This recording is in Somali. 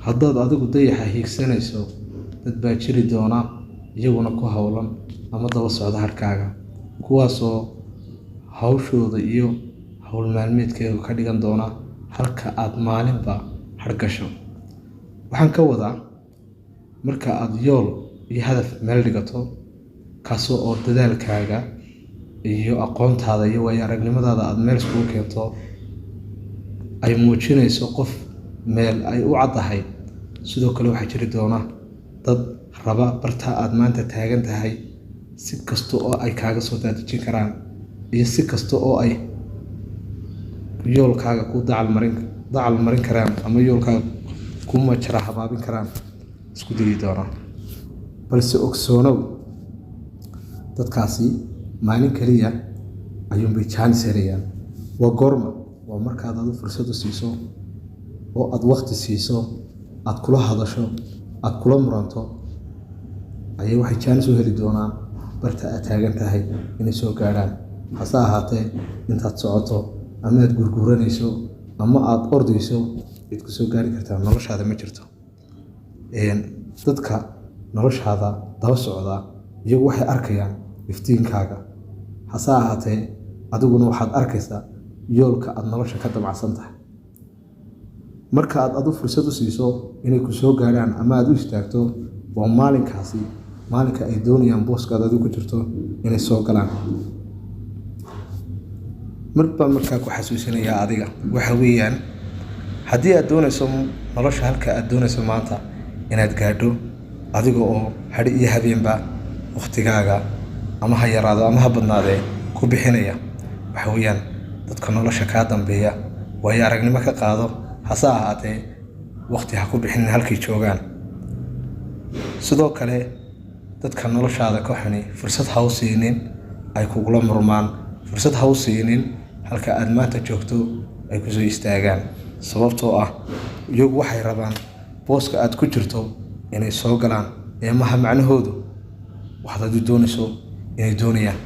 haddaad adigu dayaxa hiigsanayso dad baa jiri doona iyaguna ku howlan ama daba socda harkaaga, kuwaasoo hawshooda iyo hawl maalmeedkeeda ka dhigan doona halka aad maalinba hargasho. Waxaan ka wadaa marka aad yool iyo hadaf meel dhigato, kaasoo oo dadaalkaaga iyo aqoontaada iyo waayo aragnimadaada aad meel iskugu keento, ay muujinayso qof meel ay u caddahay. Sidoo kale waxaa jiri doona dad raba barta aad maanta taagan tahay si kasta oo ay kaaga soo daadejin karaan iyo si kasta oo ay yoolkaaga ku dacal marin karaan ama yoolkaaga ku majara habaabin karaan isku dayi doona. Balse ogsoonow, dadkaasi maalin kaliya ayuunbay jaanis helayaan. Waa goorma? Waa markaad adu fursad u siiso oo aad waqti siiso, aad kula hadasho, aad kula muranto, ayay waxay jaanis u heli doonaan barta aad taagan tahay inay soo gaaraan. Hase ahaatee intaad socoto ama aad gurguranayso ama aad ordayso, cid ku soo gaari kartaa noloshaada ma jirto. Dadka noloshaada daba socda iyagu waxay arkayaan iftiinkaaga, hase ahaatee adiguna waxaad arkaysaa yoolka aad nolosha ka damacsan tahay. Marka aad adu fursad u siiso inay ku soo gaaraan ama aad u istaagto, waa maalinkaasi maalinka ay doonayaan booskaada adigu ku jirto inay soo galaan. Markaan markaa ku xasuusinayaa adiga waxa weeyaan, haddii aad doonayso nolosha halka aad doonayso maanta inaad gaadho, adiga oo hadhi iyo habeenba waqtigaaga ama ha yaraado ama ha badnaadee ku bixinaya, waxa weeyaan dadka nolosha kaa dambeeya waayo aragnimo ka qaado. Hase ahaatee waqti ha ku bixinin halkay joogaan. Sidoo kale dadka noloshaada ka xuni fursad ha u siinin ay kugula murmaan, fursad ha u siinin halka aad maanta joogto ay ku soo istaagaan, sababtoo ah iyagu waxay rabaan booska aad ku jirto inay soo galaan, ee maha macnahoodu waxaad doonayso inay doonayaan.